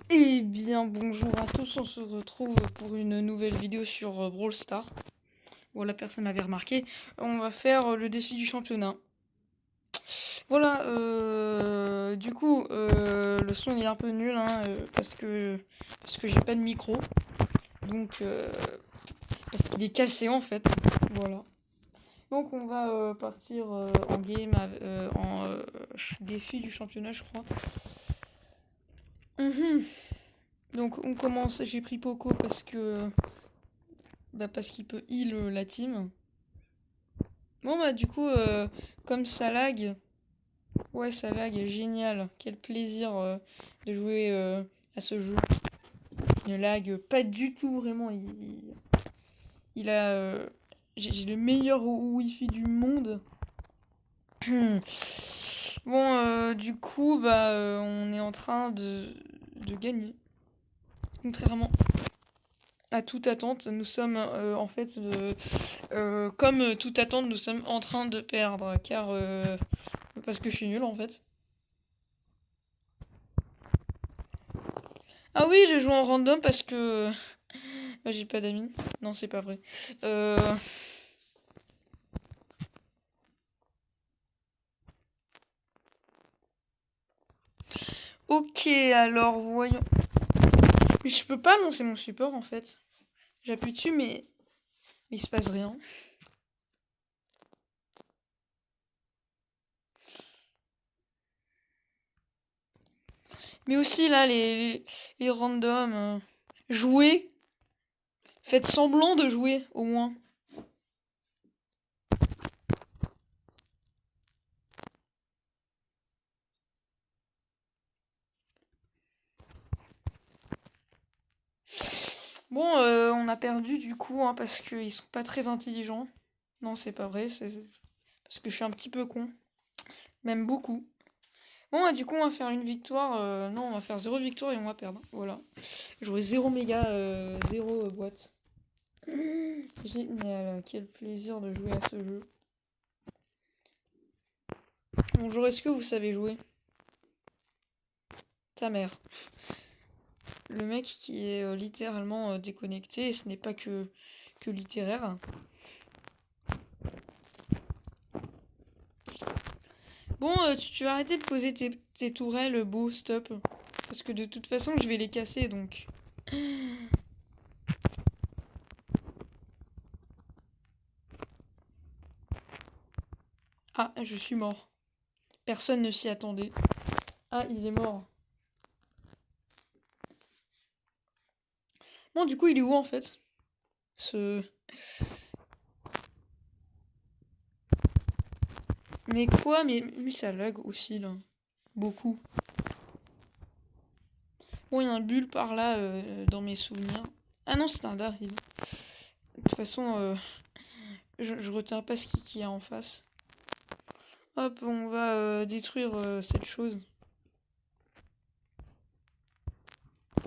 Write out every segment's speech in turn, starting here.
Eh bien, bonjour à tous, on se retrouve pour une nouvelle vidéo sur Brawl Stars. Voilà, personne n'avait remarqué. On va faire le défi du championnat. Voilà, du coup, le son il est un peu nul, hein, parce que j'ai pas de micro. Donc, parce qu'il est cassé en fait. Voilà. Donc, on va partir en game, défi du championnat, je crois. Mhm. Donc, on commence. J'ai pris Poco parce qu'il peut heal la team. Bon bah du coup, comme ça lag, ouais ça lag, génial, quel plaisir de jouer à ce jeu. Il ne lag pas du tout vraiment, il a... j'ai le meilleur wifi du monde. Bon, du coup, bah on est en train de gagner. Contrairement à toute attente, nous sommes en fait, comme toute attente, nous sommes en train de perdre, car parce que je suis nul en fait. Ah oui, je joue en random parce que j'ai pas d'amis. Non, c'est pas vrai. Euh... Ok, alors voyons. Mais je peux pas lancer mon support en fait. J'appuie dessus, mais il se passe rien. Mais aussi là, les randoms. Jouer. Faites semblant de jouer au moins. Bon, on a perdu du coup, hein, parce qu'ils sont pas très intelligents. Non, c'est pas vrai, c'est parce que je suis un petit peu con. Même beaucoup. Bon, du coup, on va faire une victoire. Non, on va faire zéro victoire et on va perdre. Voilà. J'aurai zéro méga, zéro boîte. Génial. Quel plaisir de jouer à ce jeu. Bonjour, est-ce que vous savez jouer? Ta mère. Le mec qui est littéralement déconnecté, et ce n'est pas que littéraire. Bon, tu vas arrêter de poser tes tourelles, beau, stop. Parce que de toute façon, je vais les casser, donc. Ah, je suis mort. Personne ne s'y attendait. Ah, il est mort. Bon, du coup, il est où en fait? Ce... Mais quoi? Mais ça lag aussi, là. Beaucoup. Bon, il y a un bulle par là, dans mes souvenirs. Ah non, c'est un Daryl. De toute façon, je retiens pas ce qu'il y a en face. Hop, on va détruire cette chose.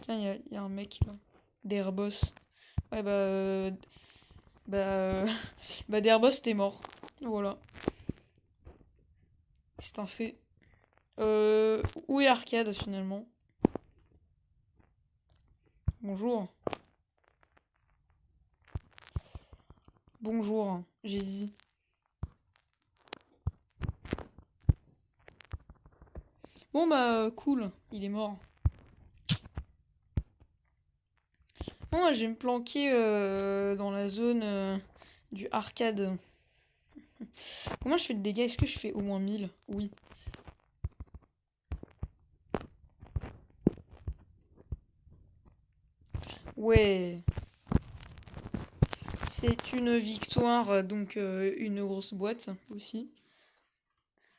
Tiens, il y a un mec là. Derboss. Ouais, bah, bah, Derboss, t'es mort. Voilà. C'est un fait. Où est Arcade finalement? Bonjour. Bonjour, j'ai dit. Bon bah, cool, il est mort. Bon, moi, je vais me planquer dans la zone du arcade. Comment je fais le dégât? Est-ce que je fais au moins 1000? Oui. Ouais. C'est une victoire, donc une grosse boîte aussi.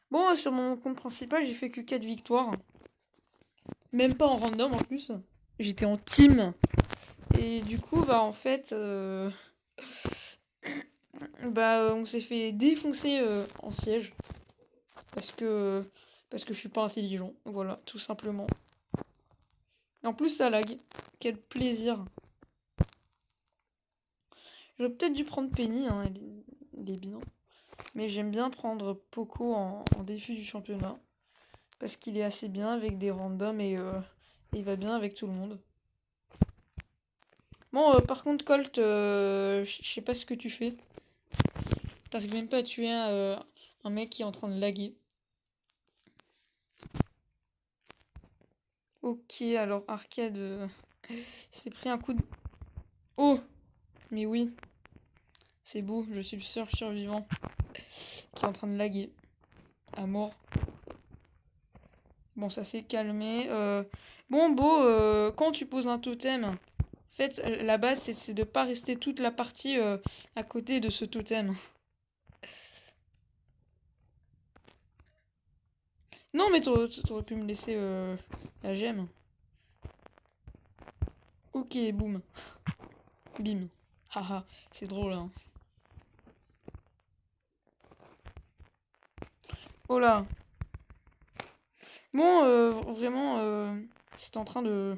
Bon, sur mon compte principal, j'ai fait que 4 victoires. Même pas en random en plus. J'étais en team. Et du coup, bah en fait, bah on s'est fait défoncer en siège. Parce que, parce que je suis pas intelligent. Voilà, tout simplement. Et en plus, ça lag. Quel plaisir. J'aurais peut-être dû prendre Penny, hein, elle est bien. Mais j'aime bien prendre Poco en défi du championnat. Parce qu'il est assez bien avec des randoms Et il va bien avec tout le monde. Bon, par contre, Colt, je sais pas ce que tu fais. T'arrives même pas à tuer un mec qui est en train de laguer. Ok, alors Arcade s'est pris un coup de... Oh! Mais oui, c'est beau, je suis le seul survivant qui est en train de laguer. À mort. Bon, ça s'est calmé. Bon, Beau, quand tu poses un totem, en fait, la base, c'est de pas rester toute la partie à côté de ce totem. Non, mais t'aurais pu me laisser la gemme. Ok, boum. Bim. Haha, c'est drôle, hein. Oh là. Bon, vraiment, c'est en train de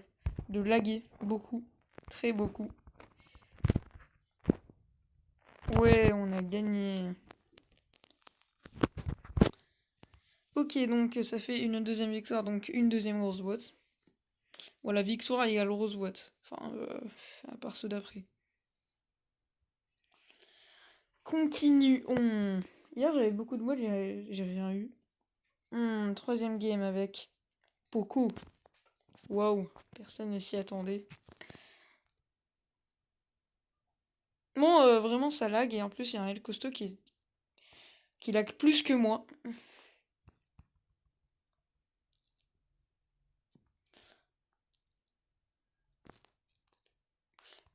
laguer beaucoup. Très beaucoup. Ouais, on a gagné. Ok, donc ça fait une deuxième victoire, donc une deuxième grosse boîte. Voilà, victoire égale grosse boîte. Enfin, à part ceux d'après. Continuons. Hier, j'avais beaucoup de boîtes, j'ai rien eu. Troisième game avec Poco. Waouh, personne ne s'y attendait. Bon, vraiment, ça lag, et en plus, il y a un El Costo qui lag plus que moi.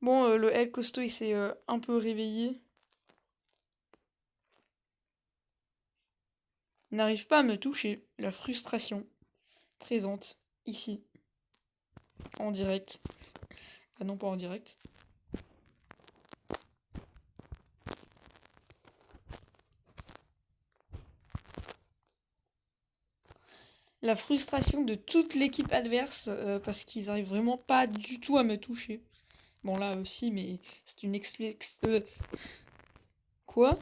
Bon, le El Costo, il s'est un peu réveillé. Il n'arrive pas à me toucher. La frustration présente ici, en direct. Ah non, pas en direct. La frustration de toute l'équipe adverse parce qu'ils arrivent vraiment pas du tout à me toucher. Bon là aussi, mais c'est une Quoi?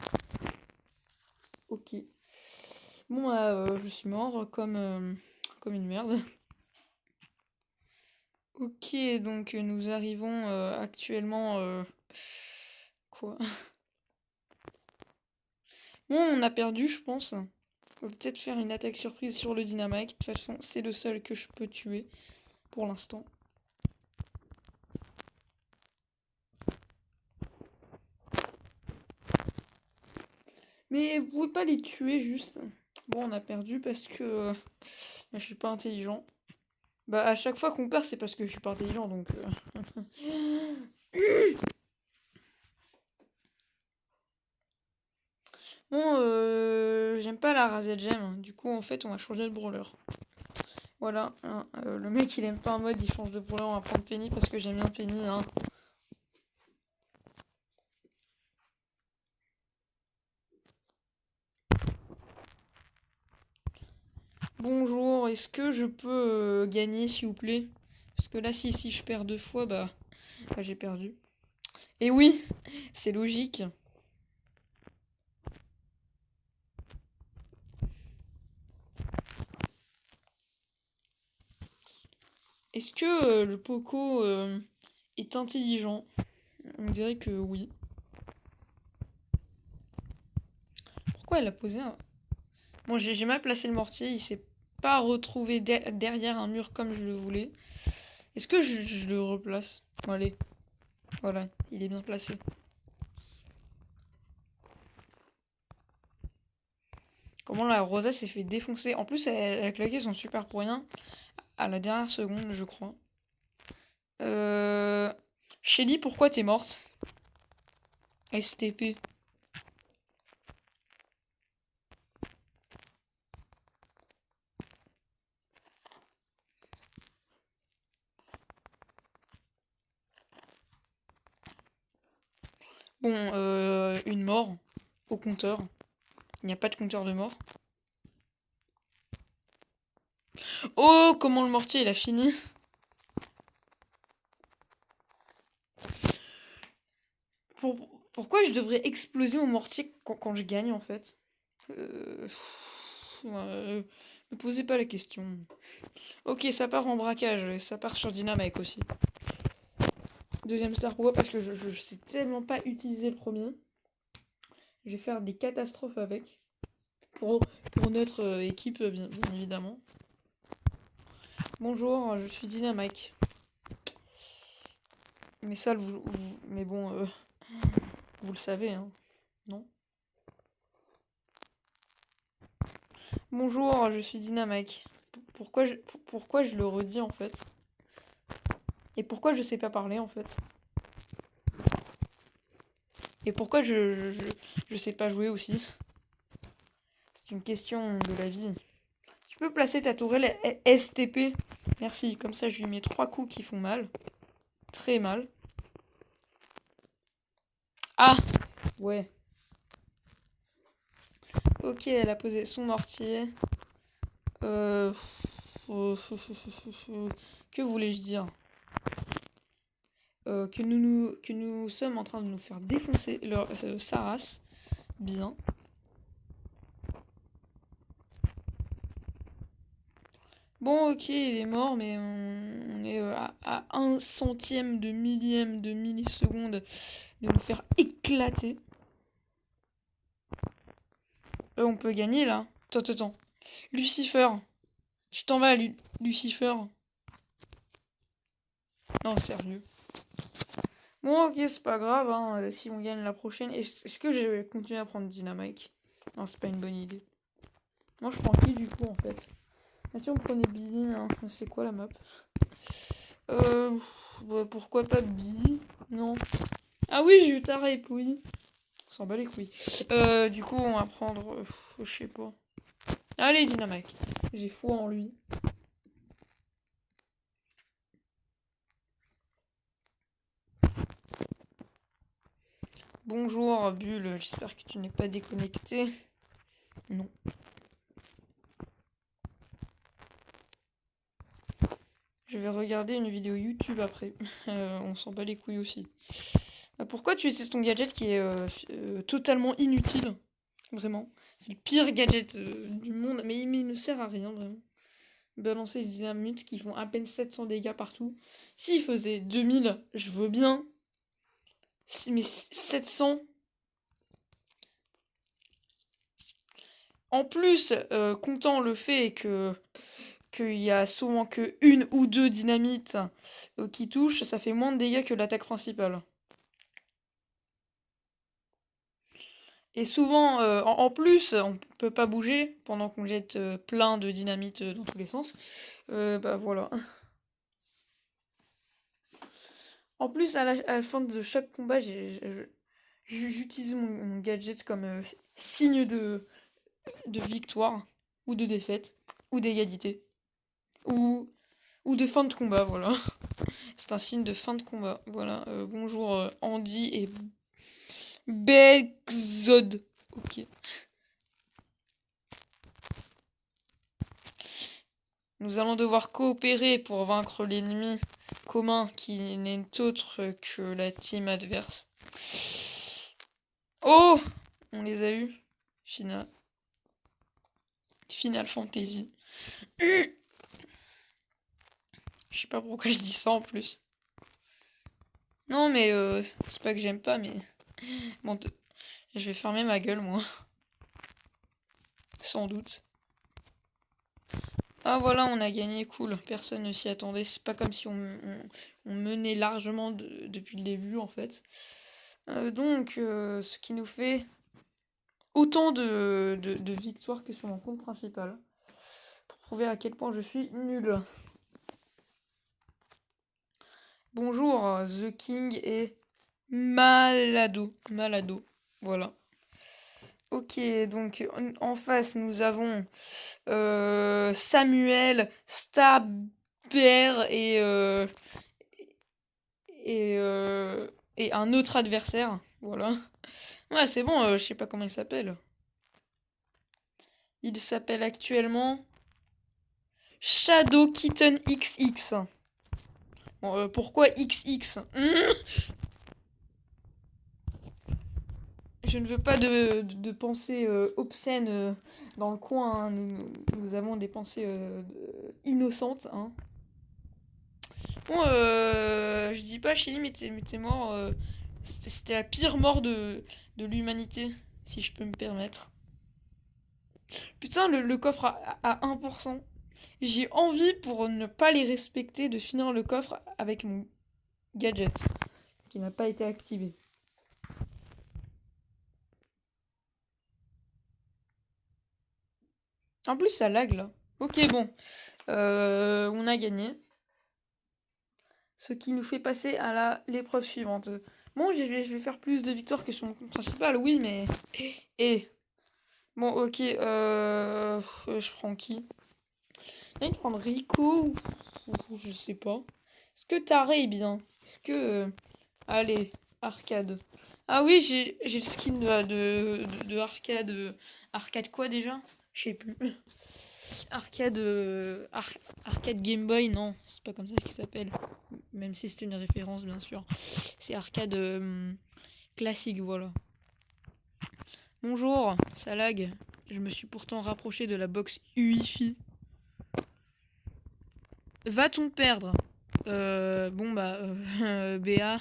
Ok. Bon, je suis mort comme une merde. Ok, donc nous arrivons actuellement... Quoi? Bon, on a perdu, je pense. On va peut-être faire une attaque surprise sur le dynamite. De toute façon, c'est le seul que je peux tuer pour l'instant. Mais vous pouvez pas les tuer juste. Bon, on a perdu parce que je suis pas intelligent. Bah, à chaque fois qu'on perd, c'est parce que je suis pas intelligent, donc... Bon, j'aime pas la rasée gemme. Du coup, en fait, on va changer de brawler. Voilà, hein, le mec, il aime pas un mode, il change de brawler. On va prendre Penny parce que j'aime bien Penny, hein. Bonjour, est-ce que je peux gagner, s'il vous plaît? Parce que là, si je perds deux fois, bah j'ai perdu. Et oui, c'est logique. Est-ce que le Poco est intelligent? On dirait que oui. Pourquoi elle a posé un... Bon, j'ai mal placé le mortier, il s'est pas retrouvé derrière un mur comme je le voulais. Est-ce que je le replace? Bon, allez, voilà, il est bien placé. Comment la Rosa s'est fait défoncer? En plus, elle a claqué son super pour rien à la dernière seconde, je crois. Euh... Shelly, pourquoi t'es morte? STP. Bon, une mort au compteur. Il n'y a pas de compteur de mort. Oh, comment le mortier il a fini? Pourquoi je devrais exploser mon mortier quand je gagne en fait? Ne posez pas la question. Ok, ça part en braquage, et ça part sur Dynamite aussi. Deuxième star, pourquoi? Parce que je sais tellement pas utiliser le premier. Je vais faire des catastrophes avec. Pour notre équipe, bien évidemment. Bonjour, je suis Dynamite. Mais ça, mais bon, vous le savez, hein, non? Bonjour, je suis Dynamite. Pourquoi je le redis en fait? Et pourquoi je sais pas parler en fait? Et pourquoi je sais pas jouer aussi? C'est une question de la vie. Tu peux placer ta tourelle STP? Merci, comme ça je lui mets 3 coups qui font mal. Très mal. Ah! Ouais. Ok, elle a posé son mortier. Euh... Que voulais-je dire? Que nous sommes en train de nous faire défoncer sa race. Bien. Bon, ok, il est mort, mais on est à 1/100e de millième de milliseconde de nous faire éclater. On peut gagner là. Attends. Lucifer. Tu t'en vas, Lucifer. Non, sérieux. Bon, ok, c'est pas grave, hein, si on gagne la prochaine. Est-ce que je vais continuer à prendre Dynamite? Non, c'est pas une bonne idée. Moi, je prends qui du coup en fait? Ah, si on prenait Billy, hein. C'est quoi la map? Pourquoi pas Billy? Non. Ah oui, j'ai eu ta rape, oui. On s'en bat les couilles. Du coup, on va prendre. Je sais pas. Allez, Dynamite. J'ai foi en lui. Bonjour, Bulle. J'espère que tu n'es pas déconnecté. Non. Je vais regarder une vidéo YouTube après. On s'en bat les couilles aussi. Pourquoi tu utilises ton gadget qui est totalement inutile? Vraiment. C'est le pire gadget du monde. Mais il ne sert à rien, vraiment. Balancer des dynamites qui font à peine 700 dégâts partout. S'il faisait 2000, je veux bien. Mais 700. En plus, comptant le fait qu'il y a souvent que une ou deux dynamites qui touchent, ça fait moins de dégâts que l'attaque principale. Et souvent, en plus, on peut pas bouger pendant qu'on jette plein de dynamite dans tous les sens. Bah voilà. En plus, à la fin de chaque combat, j'utilise mon gadget comme signe de victoire, ou de défaite, ou d'égalité, ou, ou de fin de combat, voilà. C'est un signe de fin de combat. Voilà. Bonjour Andy et Bexod. Ok. Nous allons devoir coopérer pour vaincre l'ennemi commun qui n'est autre que la team adverse. Oh! On les a eus. Final Fantasy. Je sais pas pourquoi je dis ça en plus. Non mais c'est pas que j'aime pas mais... Bon, je vais fermer ma gueule moi. Sans doute. Ah voilà, on a gagné, cool. Personne ne s'y attendait. C'est pas comme si on menait largement depuis le début en fait. Donc, ce qui nous fait autant de victoires que sur mon compte principal. Pour prouver à quel point je suis nul. Bonjour, The King et Malado. Voilà. Ok, donc en face nous avons Samuel, Staber et un autre adversaire. Voilà. Ouais, c'est bon, je sais pas comment il s'appelle. Il s'appelle actuellement Shadow Kitten XX. Bon, pourquoi XX? Je ne veux pas de pensées obscènes dans le coin, hein. Nous avons des pensées innocentes, hein. Bon, je dis pas, Chili, mais t'es mort. C'était la pire mort de l'humanité, si je peux me permettre. Putain, le coffre à 1%. J'ai envie, pour ne pas les respecter, de finir le coffre avec mon gadget, qui n'a pas été activé. En plus, ça lag, là. Ok, bon. On a gagné. Ce qui nous fait passer à l'épreuve suivante. Bon, je vais faire plus de victoires que sur mon compte principal, oui, mais... Et... Bon, ok, je prends qui? J'ai envie de prendre Rico ou je sais pas. Est-ce que Taré est bien? Est-ce que... allez, arcade. Ah oui, j'ai le skin de arcade. Arcade quoi déjà? Je sais plus. Arcade... arcade Game Boy, non, c'est pas comme ça qu'il s'appelle. Même si c'est une référence, bien sûr. C'est arcade classique, voilà. Bonjour, ça lag. Je me suis pourtant rapproché de la box Wi-Fi. Va-t-on perdre? Bon bah, BA.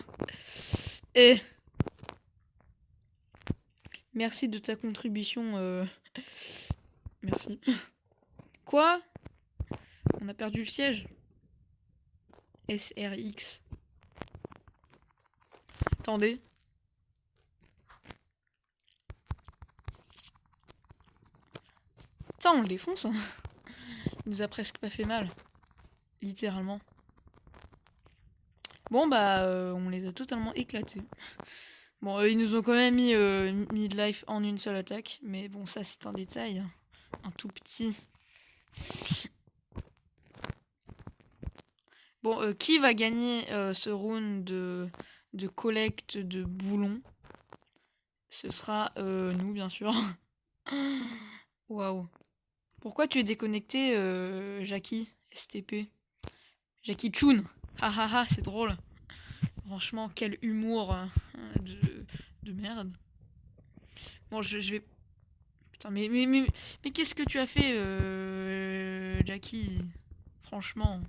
Et merci de ta contribution. Merci. Quoi? On a perdu le siège. SRX. Attendez. Ça, on le défonce, hein. Il nous a presque pas fait mal. Littéralement. Bon, bah, on les a totalement éclatés. Bon, ils nous ont quand même mis mid-life en une seule attaque. Mais bon, ça, c'est un détail. Un tout petit. Bon, qui va gagner ce round de collecte de boulons? Ce sera nous, bien sûr. Waouh. Pourquoi tu es déconnecté, Jackie STP? Jackie Chun. Ah ah ah, c'est drôle. Franchement, quel humour de merde. Bon, je vais... Putain, mais qu'est-ce que tu as fait, Jackie? Franchement,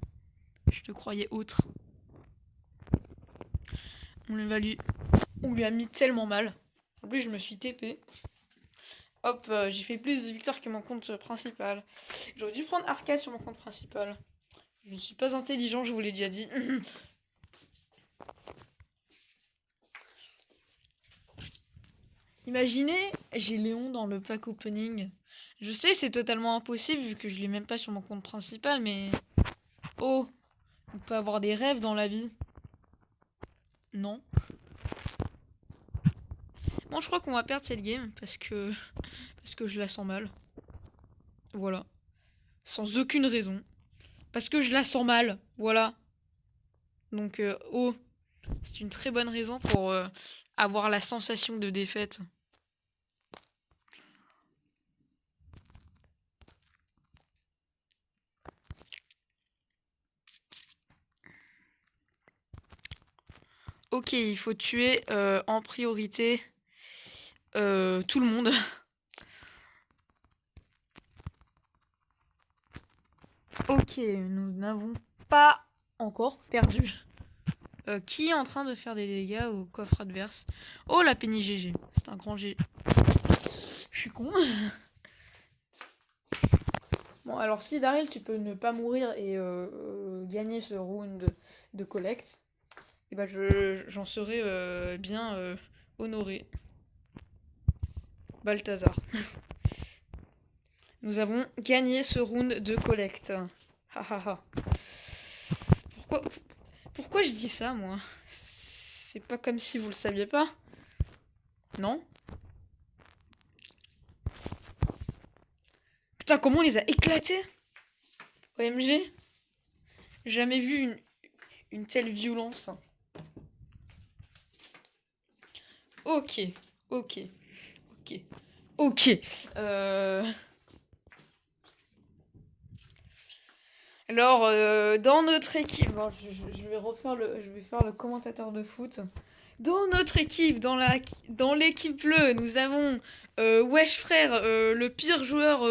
je te croyais autre. On lui a mis tellement mal. En plus, je me suis TP. Hop, j'ai fait plus de victoires que mon compte principal. J'aurais dû prendre arcade sur mon compte principal. Je ne suis pas intelligent, je vous l'ai déjà dit. Imaginez, j'ai Léon dans le pack opening. Je sais, c'est totalement impossible vu que je l'ai même pas sur mon compte principal, mais... Oh, on peut avoir des rêves dans la vie. Non. Bon, je crois qu'on va perdre cette game parce que je la sens mal. Voilà. Sans aucune raison. Parce que je la sens mal. Voilà. Donc, oh, c'est une très bonne raison pour avoir la sensation de défaite. Ok, il faut tuer en priorité tout le monde. Ok, nous n'avons pas encore perdu. Qui est en train de faire des dégâts au coffre adverse? Oh, la Penny GG. C'est un grand G. Je suis con. Bon, alors si Daryl, tu peux ne pas mourir et gagner ce round de collecte, et bah j'en serais bien honoré. Balthazar. Nous avons gagné ce round de collecte. Pourquoi je dis ça, moi? C'est pas comme si vous le saviez pas? Non? Putain, comment on les a éclatés? OMG. Jamais vu une telle violence. Ok. Ok. Ok. Ok. Alors, dans notre équipe, bon, je vais faire le commentateur de foot. Dans notre équipe, dans l'équipe bleue, nous avons Wesh Frère, le pire joueur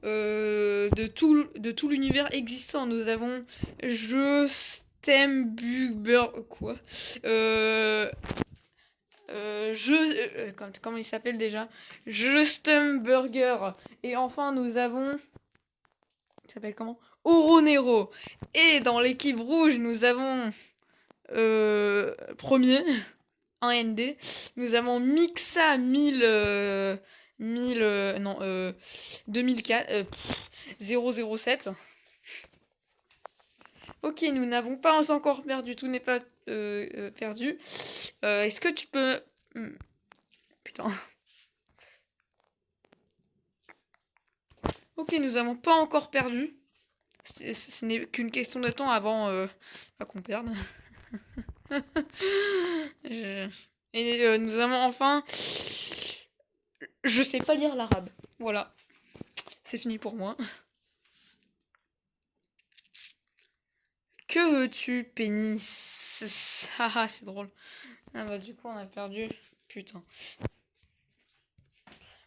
de tout l'univers existant. Nous avons Justembuber, quoi euh, comment il s'appelle déjà? Justemburger. Et enfin, nous avons... Il s'appelle comment? Oronero. Et dans l'équipe rouge, nous avons... premier, un ND. Nous avons Mixa 1000 non, 2004, 007. Ok, nous n'avons pas encore perdu, tout n'est pas perdu. Est-ce que tu peux... Putain. Ok, nous n'avons pas encore perdu. Ce n'est qu'une question de temps avant qu'on perde. Et nous avons enfin... Je sais pas lire l'arabe. Voilà. C'est fini pour moi. Que veux-tu, pénis? Haha, c'est drôle. Ah bah du coup on a perdu. Putain.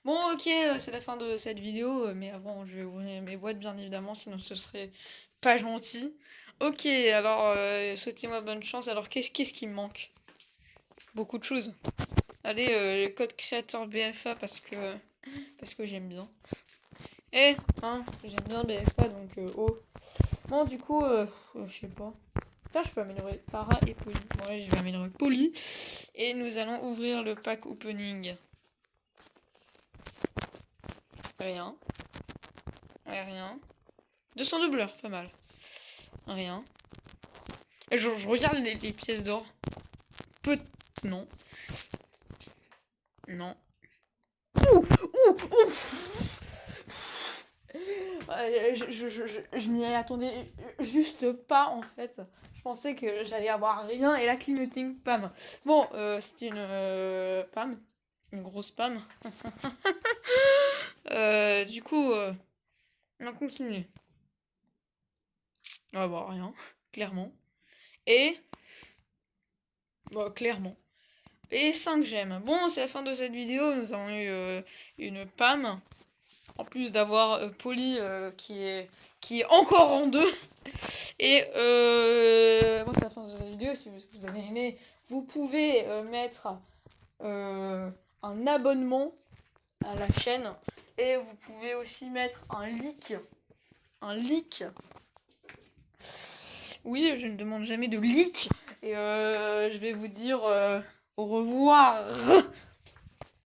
Bon ok, c'est la fin de cette vidéo, mais avant je vais ouvrir mes boîtes bien évidemment, sinon ce serait pas gentil. Ok, alors souhaitez-moi bonne chance. Alors qu'est-ce qui me manque? Beaucoup de choses. Allez, le code créateur BFA parce que j'aime bien. Hein, j'aime bien BFA donc oh. Bon du coup, je sais pas. Putain, je peux améliorer Tara et Polly. Bon, ouais, je vais améliorer Polly. Et nous allons ouvrir le pack opening. Rien. Ouais, rien. 200 doubleurs, pas mal. Rien. Et je regarde les pièces d'or. Non. Non. Ouh, je m'y attendais juste pas en fait. Je pensais que j'allais avoir rien et la clignoting, pam. Bon, c'était une pam. Une grosse pam. Du coup, on continue. Ah bah rien, clairement. Et... Bah clairement. Et 5 gemmes. Bon, c'est la fin de cette vidéo. Nous avons eu une PAM. En plus d'avoir Polly qui est encore en deux. Et bon, c'est la fin de cette vidéo. Si vous avez aimé, vous pouvez mettre un abonnement à la chaîne. Et vous pouvez aussi mettre un leak. Un leak. Oui, je ne demande jamais de leak. Et je vais vous dire au revoir.